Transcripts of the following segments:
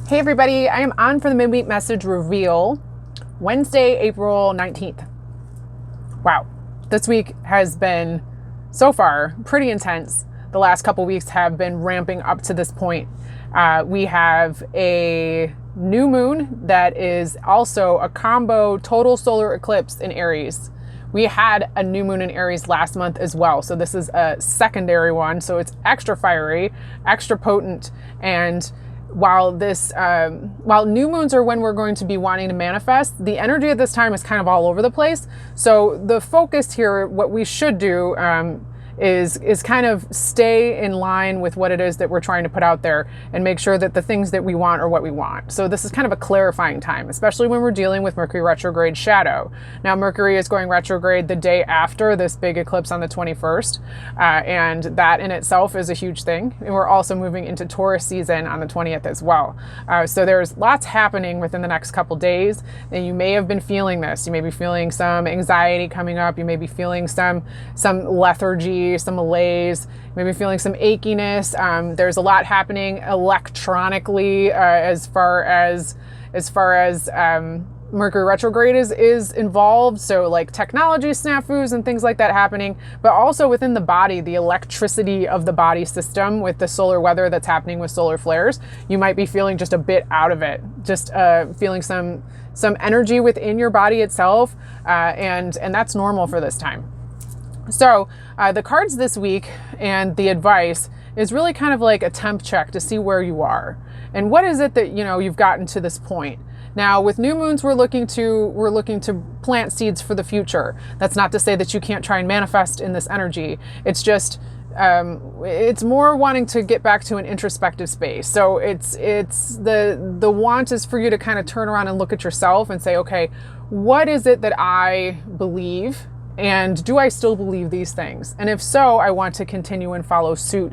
Hey everybody, I am on for the midweek message reveal, Wednesday, April 19th. Wow, this week has been, so far, pretty intense. The last couple weeks have been ramping up to this point. We have a new moon that is also a combo total solar eclipse in Aries. We had a new moon in Aries last month as well, so this is a secondary one, so it's extra fiery, extra potent, and while new moons are when we're going to be wanting to manifest, the energy at this time is kind of all over the place. So the focus here, what we should do is kind of stay in line with what it is that we're trying to put out there and make sure that the things that we want are what we want. So this is kind of a clarifying time, especially when we're dealing with Mercury Retrograde shadow. Now, Mercury is going retrograde the day after this big eclipse on the 21st, and that in itself is a huge thing. And we're also moving into Taurus season on the 20th as well. So there's lots happening within the next couple days, and you may have been feeling this. You may be feeling some anxiety coming up. You may be feeling some lethargy, some malaise, maybe feeling some achiness. There's a lot happening electronically as far as Mercury retrograde is involved. So like technology snafus and things like that happening, but also within the body, the electricity of the body system with the solar weather that's happening with solar flares, you might be feeling just a bit out of it, just feeling some energy within your body itself, and that's normal for this time. So the cards this week and the advice is really kind of like a temp check to see where you are and what is it that you've gotten to this point. Now with new moons, we're looking to plant seeds for the future. That's not to say that you can't try and manifest in this energy. It's just it's more wanting to get back to an introspective space. So it's the want is for you to kind of turn around and look at yourself and say, okay, what is it that I believe? And do I still believe these things? And if so, I want to continue and follow suit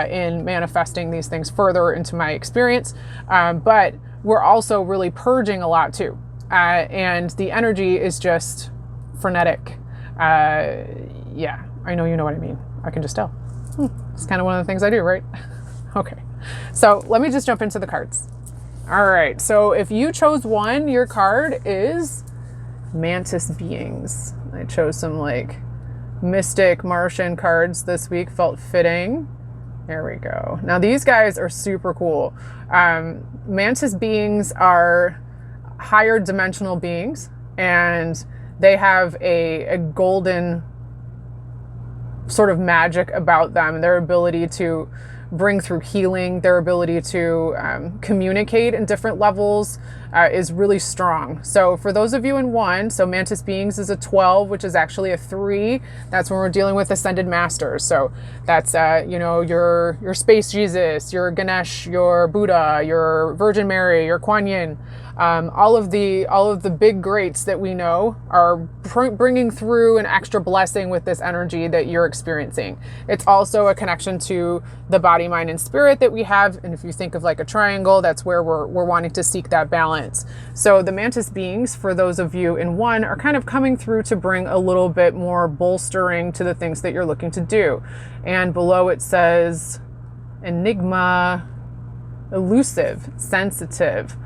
in manifesting these things further into my experience. But we're also really purging a lot too. And the energy is just frenetic. Yeah, I know you know what I mean. I can just tell. It's kind of one of the things I do, right? Okay, so let me just jump into the cards. All right, so if you chose one, your card is Mantis Beings. I chose some like mystic Martian cards this week, felt fitting. There we go. Now these guys are super cool. Mantis beings are higher dimensional beings, and they have a golden sort of magic about them, their ability to bring through healing, their ability to communicate in different levels is really strong. So for those of you in one, so Mantis Beings is a 12, which is actually a 3. That's when we're dealing with Ascended Masters. So that's, your Space Jesus, your Ganesh, your Buddha, your Virgin Mary, your Kuan Yin. All of the big greats that we know are bringing through an extra blessing with this energy that you're experiencing. It's also a connection to the body, mind, and spirit that we have. And if you think of like a triangle, that's where we're wanting to seek that balance. So the Mantis Beings, for those of you in one, are kind of coming through to bring a little bit more bolstering to the things that you're looking to do. And below it says enigma, elusive, sensitive.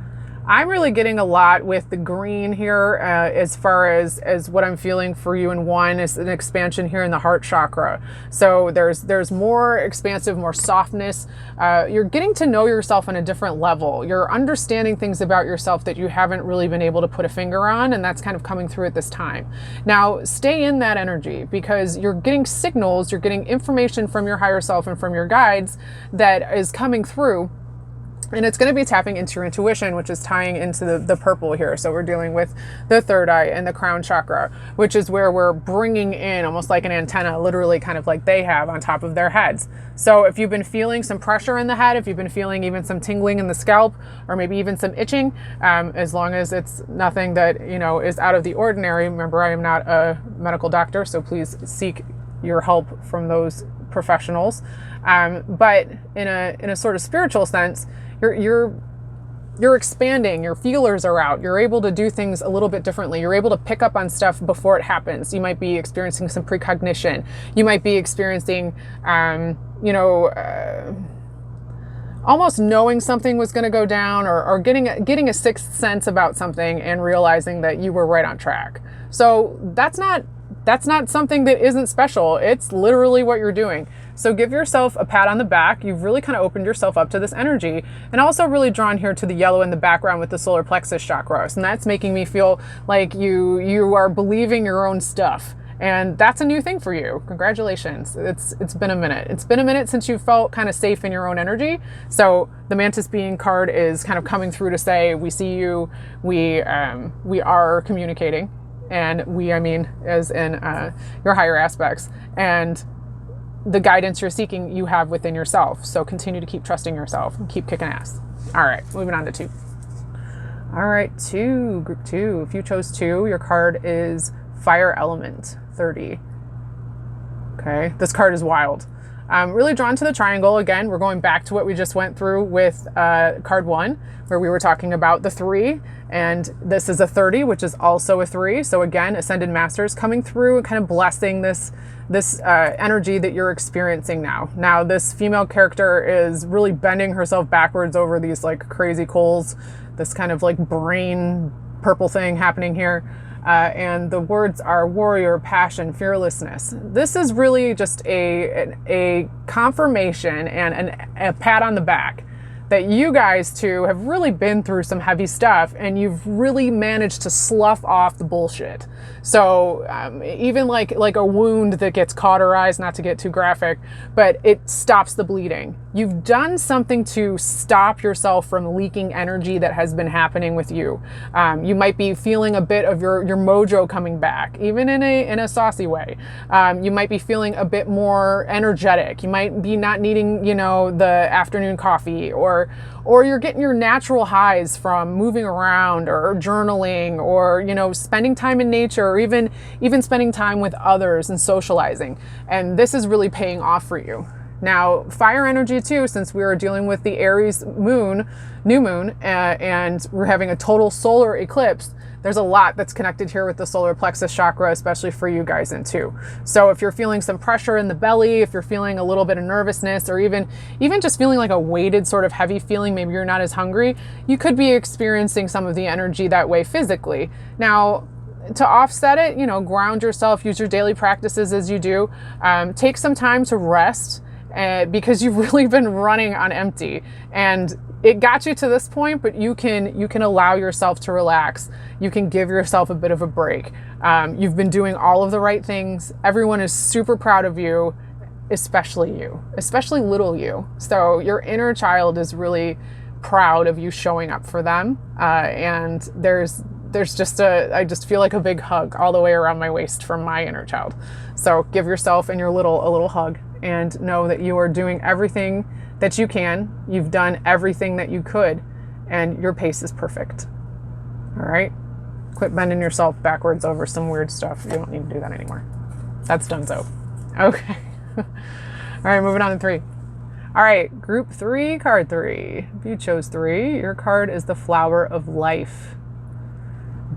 I'm really getting a lot with the green here as far as what I'm feeling for you in one is an expansion here in the heart chakra. So there's more expansive, more softness. You're getting to know yourself on a different level. You're understanding things about yourself that you haven't really been able to put a finger on, and that's kind of coming through at this time. Now, stay in that energy because you're getting signals, you're getting information from your higher self and from your guides that is coming through. And it's going to be tapping into your intuition, which is tying into the purple here. So we're dealing with the third eye and the crown chakra, which is where we're bringing in almost like an antenna, literally kind of like they have on top of their heads. So if you've been feeling some pressure in the head, if you've been feeling even some tingling in the scalp, or maybe even some itching, as long as it's nothing that, is out of the ordinary. Remember, I am not a medical doctor, so please seek your help from those professionals. But in a sort of spiritual sense, you're expanding, your feelers are out, you're able to do things a little bit differently. You're able to pick up on stuff before it happens. You might be experiencing some precognition. You might be experiencing, almost knowing something was going to go down, or getting a sixth sense about something and realizing that you were right on track. So that's not something that isn't special. It's literally what you're doing. So give yourself a pat on the back. You've really kind of opened yourself up to this energy, and also really drawn here to the yellow in the background with the solar plexus chakra. And that's making me feel like you are believing your own stuff. And that's a new thing for you. Congratulations. It's been a minute. It's been a minute since you felt kind of safe in your own energy. So the Mantis Being card is kind of coming through to say, we see you, we are communicating. And I mean, as in your higher aspects. And the guidance you're seeking, you have within yourself. So continue to keep trusting yourself and keep kicking ass. All right, moving on to 2. All right, 2, group 2. If you chose 2, your card is Fire Element 30. Okay, this card is wild. I'm really drawn to the triangle. Again, we're going back to what we just went through with card 1, where we were talking about the 3, and this is a 30, which is also a 3. So again, Ascended Masters coming through and kind of blessing this energy that you're experiencing now. Now, this female character is really bending herself backwards over these like crazy coals, this kind of like brain purple thing happening here. And the words are warrior, passion, fearlessness. This is really just a confirmation and a pat on the back that you guys two have really been through some heavy stuff, and you've really managed to slough off the bullshit. So even like a wound that gets cauterized, not to get too graphic, but it stops the bleeding. You've done something to stop yourself from leaking energy that has been happening with you. You might be feeling a bit of your mojo coming back, even in a saucy way. You might be feeling a bit more energetic. You might be not needing, the afternoon coffee, or you're getting your natural highs from moving around or journaling, or spending time in nature, or even spending time with others and socializing. And this is really paying off for you. Now, fire energy too, since we are dealing with the Aries new moon, and we're having a total solar eclipse, there's a lot that's connected here with the solar plexus chakra, especially for you guys in 2. So if you're feeling some pressure in the belly, if you're feeling a little bit of nervousness, or even just feeling like a weighted sort of heavy feeling, maybe you're not as hungry, you could be experiencing some of the energy that way physically. Now, to offset it, ground yourself, use your daily practices as you do. Take some time to rest, because you've really been running on empty, and it got you to this point, but you can allow yourself to relax. You can give yourself a bit of a break. You've been doing all of the right things. Everyone is super proud of you, especially you, especially little you. So your inner child is really proud of you showing up for them. And there's just I just feel like a big hug all the way around my waist from my inner child. So give yourself and your a little hug, and know that you are doing everything that you can. You've done everything that you could, and your pace is perfect. All right? Quit bending yourself backwards over some weird stuff. You don't need to do that anymore. That's donezo. Okay. All right, moving on to 3. All right, group 3, card 3. If you chose 3, your card is the Flower of Life.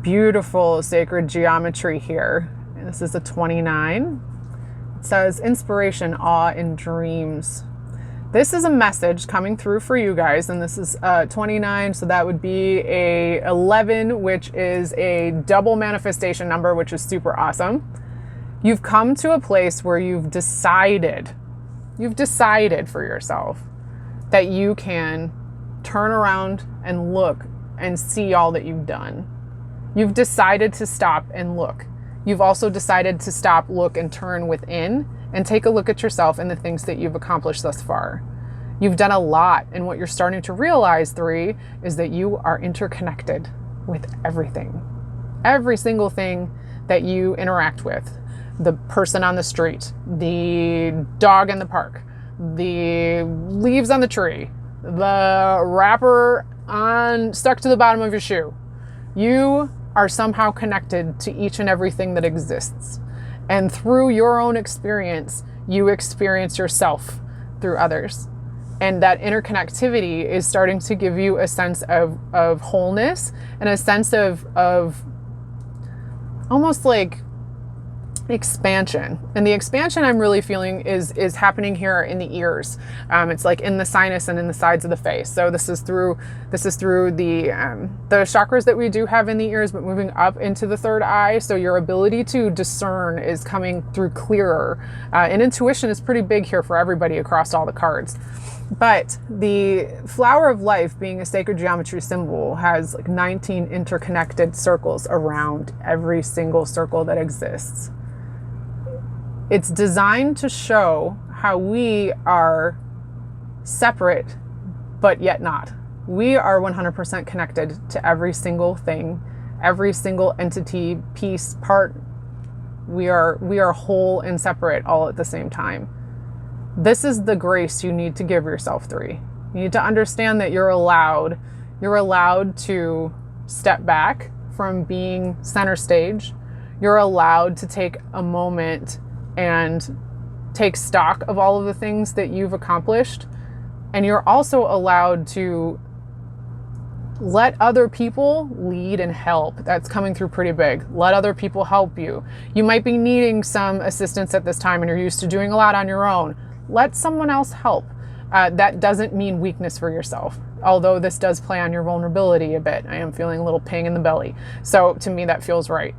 Beautiful sacred geometry here. And this is a 29. It says inspiration, awe, and dreams. This is a message coming through for you guys, and this is 29, so that would be a 11, which is a double manifestation number, which is super awesome. You've come to a place where you've decided for yourself that you can turn around and look and see all that you've done. You've decided to stop and look. You've also decided to stop, look, and turn within and take a look at yourself and the things that you've accomplished thus far. You've done a lot, and what you're starting to realize, 3, is that you are interconnected with everything. Every single thing that you interact with. The person on the street, the dog in the park, the leaves on the tree, the wrapper stuck to the bottom of your shoe. You are somehow connected to each and everything that exists. And through your own experience, you experience yourself through others. And that interconnectivity is starting to give you a sense of wholeness, and a sense of almost like expansion. And the expansion I'm really feeling is happening here in the ears. It's like in the sinus and in the sides of the face. So this is through the chakras that we do have in the ears, but moving up into the third eye. So your ability to discern is coming through clearer. And intuition is pretty big here for everybody across all the cards. But the flower of life, being a sacred geometry symbol, has like 19 interconnected circles around every single circle that exists. It's designed to show how we are separate, but yet not. We are 100% connected to every single thing, every single entity, piece, part. We are whole and separate all at the same time. This is the grace you need to give yourself, 3. You need to understand that you're allowed to step back from being center stage. You're allowed to take a moment and take stock of all of the things that you've accomplished. And you're also allowed to let other people lead and help. That's coming through pretty big. Let other people help you. You might be needing some assistance at this time and you're used to doing a lot on your own. Let someone else help. That doesn't mean weakness for yourself, although this does play on your vulnerability a bit. I am feeling a little ping in the belly. So to me, that feels right.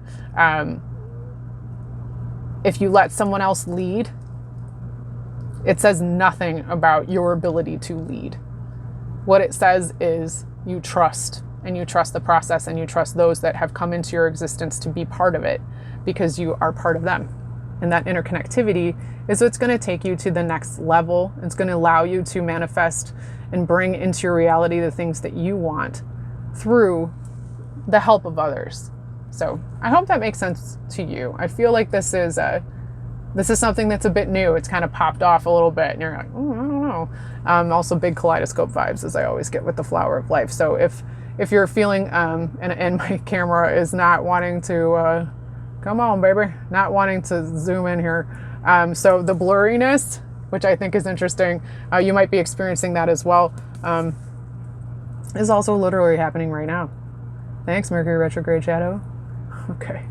If you let someone else lead, it says nothing about your ability to lead. What it says is you trust, and you trust the process, and you trust those that have come into your existence to be part of it because you are part of them. And that interconnectivity is what's going to take you to the next level. It's going to allow you to manifest and bring into your reality the things that you want through the help of others. So I hope that makes sense to you. I feel like this is something that's a bit new. It's kind of popped off a little bit and you're like, oh, I don't know. Also big kaleidoscope vibes, as I always get with the flower of life. So if you're feeling, and my camera is not wanting to, come on, baby, not wanting to zoom in here. So the blurriness, which I think is interesting, you might be experiencing that as well, is also literally happening right now. Thanks, Mercury Retrograde Shadow. Okay.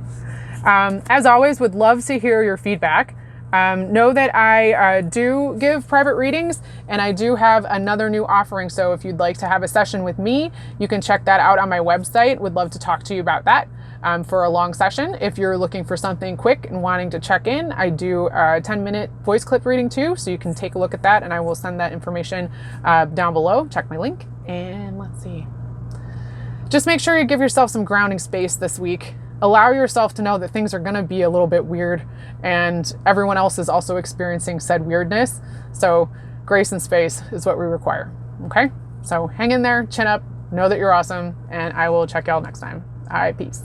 As always, would love to hear your feedback. Know that I do give private readings and I do have another new offering. So if you'd like to have a session with me, you can check that out on my website. Would love to talk to you about that for a long session. If you're looking for something quick and wanting to check in, I do a 10-minute voice clip reading too. So you can take a look at that and I will send that information down below. Check my link and let's see. Just make sure you give yourself some grounding space this week. Allow yourself to know that things are going to be a little bit weird and everyone else is also experiencing said weirdness. So grace and space is what we require. Okay? So hang in there, chin up, know that you're awesome, and I will check y'all next time. All right, peace.